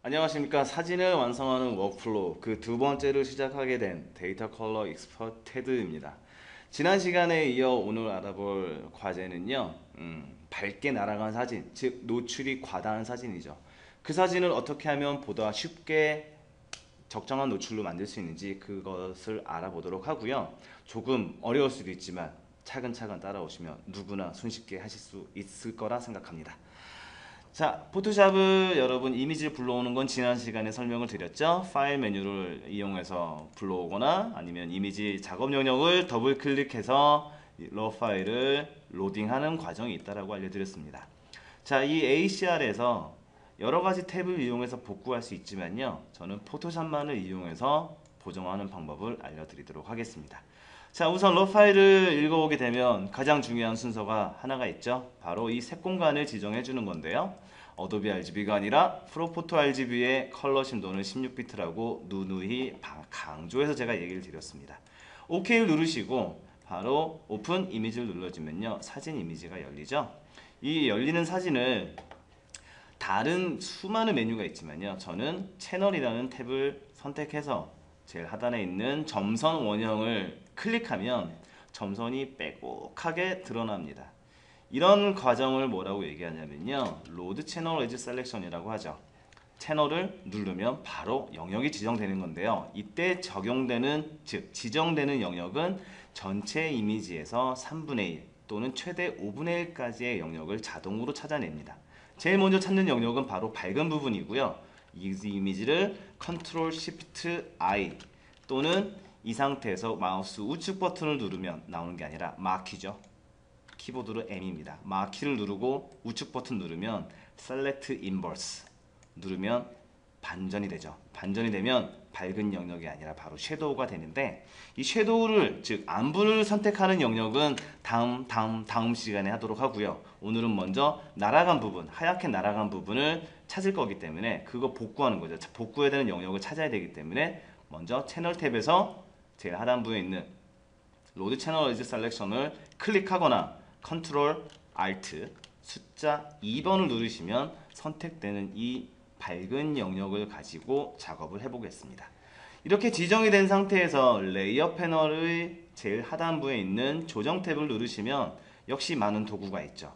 안녕하십니까. 사진을 완성하는 워크플로우 그 두 번째로 시작하게 된 데이터 컬러 익스퍼트 테드입니다. 지난 시간에 이어 오늘 알아볼 과제는요, 밝게 날아간 사진, 즉 노출이 과다한 사진이죠. 그 사진을 어떻게 하면 보다 쉽게 적정한 노출로 만들 수 있는지 그것을 알아보도록 하고요. 조금 어려울 수도 있지만 차근차근 따라오시면 누구나 손쉽게 하실 수 있을 거라 생각합니다. 자, 포토샵을 여러분 이미지를 불러오는 건 지난 시간에 설명을 드렸죠. 파일 메뉴를 이용해서 불러오거나 아니면 이미지 작업 영역을 더블 클릭해서 러 파일을 로딩하는 과정이 있다라고 알려드렸습니다. 자, 이 ACR에서 여러 가지 탭을 이용해서 복구할 수 있지만요. 저는 포토샵만을 이용해서 보정하는 방법을 알려드리도록 하겠습니다. 자, 우선 러 파일을 읽어오게 되면 가장 중요한 순서가 하나가 있죠. 바로 이 색 공간을 지정해 주는 건데요. 어도비 RGB가 아니라 프로포토 RGB의 컬러 심도는 16비트라고 누누이 강조해서 제가 얘기를 드렸습니다. OK를 누르시고 바로 오픈 이미지를 눌러주면요. 사진 이미지가 열리죠. 이 열리는 사진을 다른 수많은 메뉴가 있지만요. 저는 채널이라는 탭을 선택해서 제일 하단에 있는 점선 원형을 클릭하면 점선이 빼곡하게 드러납니다. 이런 과정을 뭐라고 얘기하냐면요. 로드 채널 에즈 셀렉션이라고 하죠. 채널을 누르면 바로 영역이 지정되는 건데요. 이때 적용되는, 즉 지정되는 영역은 전체 이미지에서 3분의 1 또는 최대 5분의 1까지의 영역을 자동으로 찾아냅니다. 제일 먼저 찾는 영역은 바로 밝은 부분이고요. 이 이미지를 Ctrl Shift I 또는 이 상태에서 마우스 우측 버튼을 누르면 나오는 게 아니라 마키죠. 키보드로 M입니다. 마키를 누르고 우측 버튼 누르면 Select Inverse 누르면 반전이 되죠. 반전이 되면 밝은 영역이 아니라 바로 섀도우가 되는데 이 섀도우를 즉 안분을 선택하는 영역은 다음 시간에 하도록 하고요. 오늘은 먼저 날아간 부분, 하얗게 날아간 부분을 찾을 거기 때문에 그거 복구하는 거죠. 복구해야 되는 영역을 찾아야 되기 때문에 먼저 채널 탭에서 제일 하단부에 있는 로드 채널 에즈 셀렉션을 클릭하거나 컨트롤 알트 숫자 2번을 누르시면 선택되는 이 밝은 영역을 가지고 작업을 해보겠습니다. 이렇게 지정이 된 상태에서 레이어 패널의 제일 하단부에 있는 조정 탭을 누르시면 역시 많은 도구가 있죠.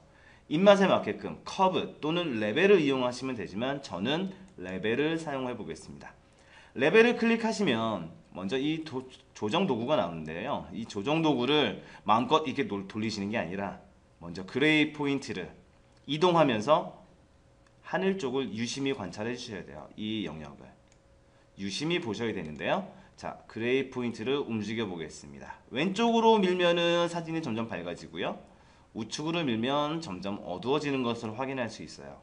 입맛에 맞게끔 커브 또는 레벨을 이용하시면 되지만 저는 레벨을 사용해 보겠습니다. 레벨을 클릭하시면 먼저 이 조정 도구가 나오는데요. 이 조정 도구를 마음껏 이렇게 돌리시는 게 아니라 먼저 그레이 포인트를 이동하면서 하늘 쪽을 유심히 관찰해 주셔야 돼요. 이 영역을 유심히 보셔야 되는데요. 자, 그레이 포인트를 움직여 보겠습니다. 왼쪽으로 밀면은 사진이 점점 밝아지고요. 우측으로 밀면 점점 어두워지는 것을 확인할 수 있어요.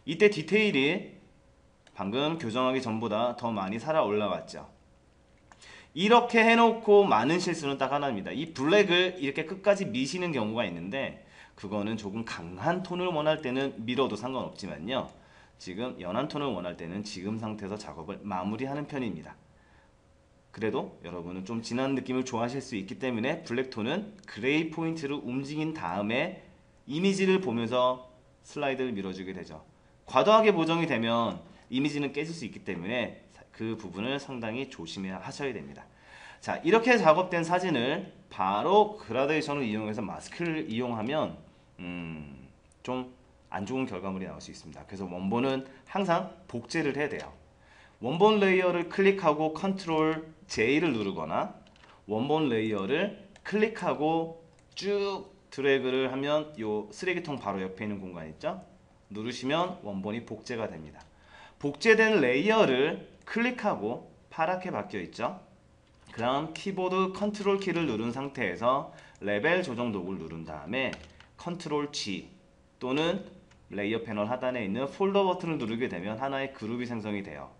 이때 디테일이 방금 교정하기 전보다 더 많이 살아 올라왔죠. 이렇게 해놓고 많은 실수는 딱 하나입니다. 이 블랙을 이렇게 끝까지 미시는 경우가 있는데 그거는 조금 강한 톤을 원할 때는 밀어도 상관없지만요. 지금 연한 톤을 원할 때는 지금 상태에서 작업을 마무리하는 편입니다. 그래도 여러분은 좀 진한 느낌을 좋아하실 수 있기 때문에 블랙톤은 그레이 포인트를 움직인 다음에 이미지를 보면서 슬라이드를 밀어주게 되죠. 과도하게 보정이 되면 이미지는 깨질 수 있기 때문에 그 부분을 상당히 조심하셔야 됩니다. 자, 이렇게 작업된 사진을 바로 그라데이션을 이용해서 마스크를 이용하면 좀 안 좋은 결과물이 나올 수 있습니다. 그래서 원본은 항상 복제를 해야 돼요. 원본 레이어를 클릭하고 컨트롤 J를 누르거나 원본 레이어를 클릭하고 쭉 드래그를 하면 요 쓰레기통 바로 옆에 있는 공간 있죠? 누르시면 원본이 복제가 됩니다. 복제된 레이어를 클릭하고 파랗게 바뀌어 있죠? 그다음 키보드 컨트롤 키를 누른 상태에서 레벨 조정 도구를 누른 다음에 컨트롤 G 또는 레이어 패널 하단에 있는 폴더 버튼을 누르게 되면 하나의 그룹이 생성이 돼요.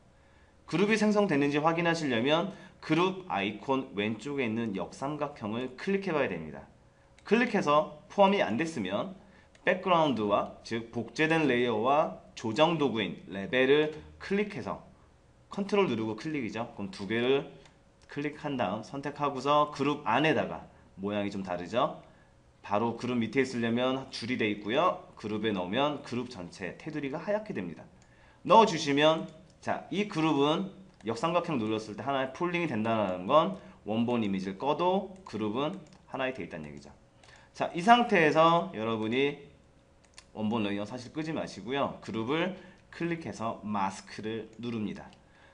그룹이 생성됐는지 확인하시려면 그룹 아이콘 왼쪽에 있는 역삼각형을 클릭해 봐야 됩니다. 클릭해서 포함이 안 됐으면 백그라운드와 즉 복제된 레이어와 조정 도구인 레벨을 클릭해서 컨트롤 누르고 클릭이죠. 그럼 두 개를 클릭한 다음 선택하고서 그룹 안에다가 모양이 좀 다르죠. 바로 그룹 밑에 있으려면 줄이 돼 있고요. 그룹에 넣으면 그룹 전체 테두리가 하얗게 됩니다. 넣어주시면 자, 이 그룹은 역삼각형 눌렀을 때 하나의 폴링이 된다는 건 원본 이미지를 꺼도 그룹은 하나의 돼 있다는 얘기죠. 자, 이 상태에서 여러분이 원본 레이어 사실 끄지 마시고요. 그룹을 클릭해서 마스크를 누릅니다.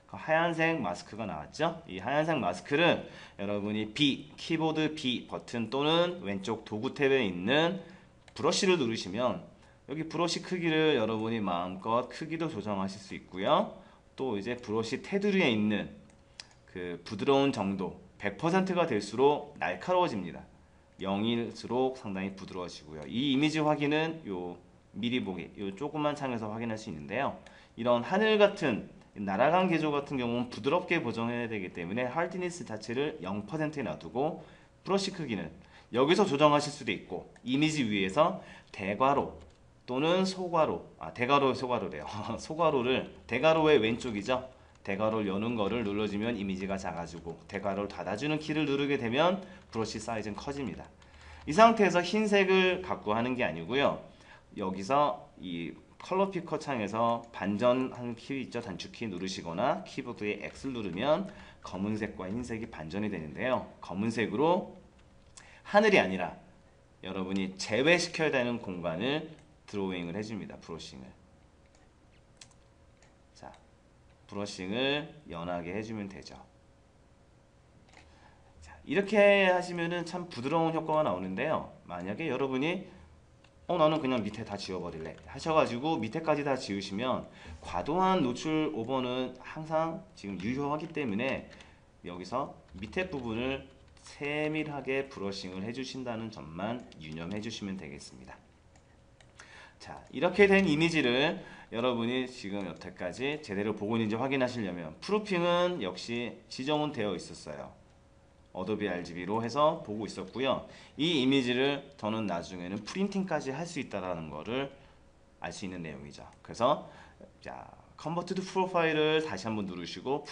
그 하얀색 마스크가 나왔죠? 이 하얀색 마스크를 여러분이 B, 키보드 B 버튼 또는 왼쪽 도구 탭에 있는 브러쉬를 누르시면 여기 브러쉬 크기를 여러분이 마음껏 크기도 조정하실 수 있고요. 또 이제 브러쉬 테두리에 있는 그 부드러운 정도 100%가 될수록 날카로워집니다. 0일수록 상당히 부드러워지고요. 이 이미지 확인은 요 미리 보기, 요 조그만 창에서 확인할 수 있는데요. 이런 하늘 같은 날아간 개조 같은 경우는 부드럽게 보정해야 되기 때문에 하드니스 자체를 0%에 놔두고 브러쉬 크기는 여기서 조정하실 수도 있고 이미지 위에서 대괄호 또는 소괄호, 대괄호 소괄호래요. 소괄호를 대괄호의 왼쪽이죠. 대괄호를 여는 거를 눌러주면 이미지가 작아지고 대괄호를 닫아주는 키를 누르게 되면 브러쉬 사이즈는 커집니다. 이 상태에서 흰색을 갖고 하는 게 아니고요. 여기서 이 컬러 피커 창에서 반전하는 키 있죠. 단축키 누르시거나 키보드에 X를 누르면 검은색과 흰색이 반전이 되는데요. 검은색으로 하늘이 아니라 여러분이 제외시켜야 되는 공간을 드로잉을 해줍니다. 브러싱을. 자, 브러싱을 연하게 해주면 되죠. 자, 이렇게 하시면은 참 부드러운 효과가 나오는데요. 만약에 여러분이 나는 그냥 밑에 다 지워버릴래 하셔가지고 밑에까지 다 지우시면 과도한 노출 오버는 항상 지금 유효하기 때문에 여기서 밑에 부분을 세밀하게 브러싱을 해주신다는 점만 유념해 주시면 되겠습니다. 자, 이렇게 된 이미지를 여러분이 지금 여태까지 제대로 보고 있는지 확인하시려면 프로핑은 역시 지정은 되어 있었어요. 어도비 RGB로 해서 보고 있었고요. 이 이미지를 저는 나중에는 프린팅까지 할 수 있다는 거를 알 수 있는 내용이죠. 그래서 자, 컨버트 투 프로파일을 다시 한번 누르시고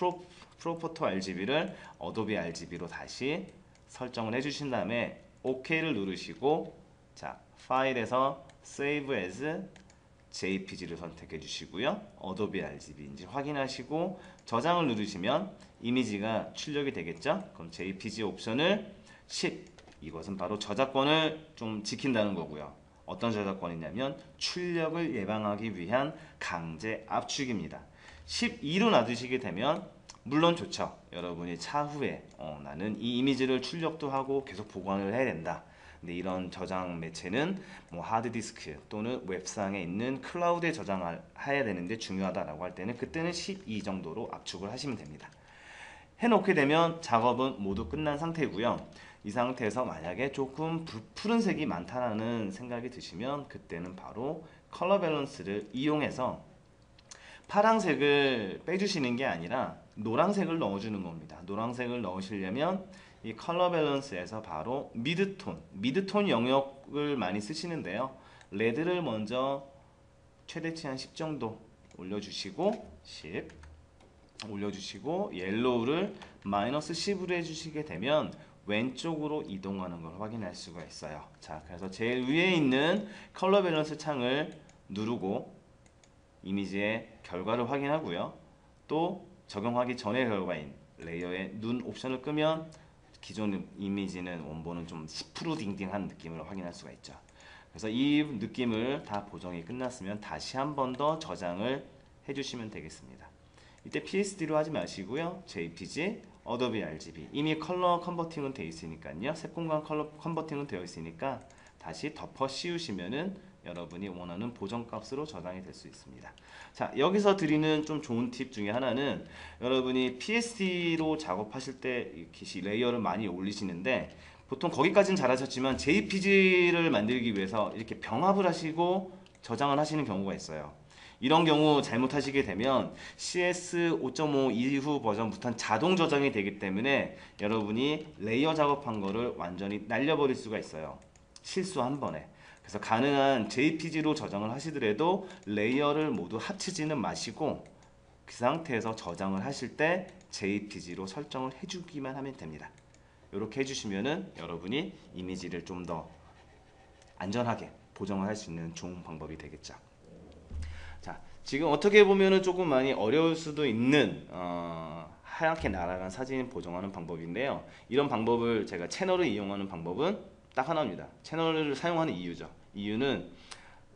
프로포터 RGB를 어도비 RGB로 다시 설정을 해주신 다음에 OK를 누르시고 자, 파일에서 Save as JPG를 선택해 주시고요. 어도비 RGB인지 확인하시고 저장을 누르시면 이미지가 출력이 되겠죠. 그럼 JPG 옵션을 10, 이것은 바로 저작권을 좀 지킨다는 거고요. 어떤 저작권이냐면 출력을 예방하기 위한 강제 압축입니다. 12로 놔두시게 되면 물론 좋죠. 여러분이 차후에 나는 이 이미지를 출력도 하고 계속 보관을 해야 된다. 근데 이런 저장 매체는 뭐 하드디스크 또는 웹상에 있는 클라우드에 저장해야 되는데 중요하다라고 할 때는 그때는 12 정도로 압축을 하시면 됩니다. 해놓게 되면 작업은 모두 끝난 상태고요. 이 상태에서 만약에 조금 푸른색이 많다라는 생각이 드시면 그때는 바로 컬러 밸런스를 이용해서 파란색을 빼주시는 게 아니라 노란색을 넣어주는 겁니다. 노란색을 넣으시려면 이 컬러 밸런스에서 바로 미드톤 영역을 많이 쓰시는데요. 레드를 먼저 최대치 한 10 정도 올려주시고 10 올려주시고 옐로우를 마이너스 10으로 해주시게 되면 왼쪽으로 이동하는 걸 확인할 수가 있어요. 자, 그래서 제일 위에 있는 컬러 밸런스 창을 누르고 이미지의 결과를 확인하고요. 또 적용하기 전의 결과인 레이어의 눈 옵션을 끄면 기존 이미지는 원본은 좀 10% 딩딩한 느낌을 확인할 수가 있죠. 그래서 이 느낌을 다 보정이 끝났으면 다시 한 번 더 저장을 해주시면 되겠습니다. 이때 PSD로 하지 마시고요. JPG, 어도비 RGB 이미 컬러 컨버팅은 되어 있으니까요. 색공간 컬러 컨버팅은 되어 있으니까 다시 덮어 씌우시면은 여러분이 원하는 보정값으로 저장이 될 수 있습니다. 자, 여기서 드리는 좀 좋은 팁 중에 하나는 여러분이 PSD로 작업하실 때 이렇게 레이어를 많이 올리시는데 보통 거기까지는 잘하셨지만 JPG를 만들기 위해서 이렇게 병합을 하시고 저장을 하시는 경우가 있어요. 이런 경우 잘못하시게 되면 CS 5.5 이후 버전부터는 자동 저장이 되기 때문에 여러분이 레이어 작업한 거를 완전히 날려버릴 수가 있어요. 실수 한 번에. 그래서 가능한 JPG로 저장을 하시더라도 레이어를 모두 합치지는 마시고 그 상태에서 저장을 하실 때 JPG로 설정을 해주기만 하면 됩니다. 이렇게 해주시면은 여러분이 이미지를 좀 더 안전하게 보정을 할 수 있는 좋은 방법이 되겠죠. 자, 지금 어떻게 보면은 조금 많이 어려울 수도 있는 하얗게 날아간 사진 보정하는 방법인데요. 이런 방법을 제가 채널을 이용하는 방법은 딱 하나입니다. 채널을 사용하는 이유는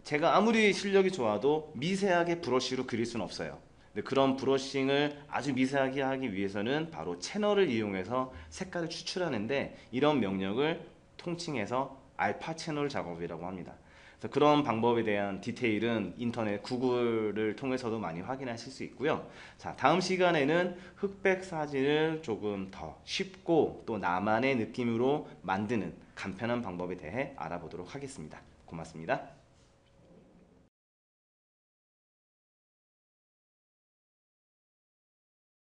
제가 아무리 실력이 좋아도 미세하게 브러쉬로 그릴 수는 없어요. 근데 그런 브러싱을 아주 미세하게 하기 위해서는 바로 채널을 이용해서 색깔을 추출하는데, 이런 명령을 통칭해서 알파 채널 작업이라고 합니다. 그래서 그런 방법에 대한 디테일은 인터넷 구글을 통해서도 많이 확인하실 수 있고요. 자, 다음 시간에는 흑백 사진을 조금 더 쉽고 또 나만의 느낌으로 만드는 간편한 방법에 대해 알아보도록 하겠습니다. 고맙습니다.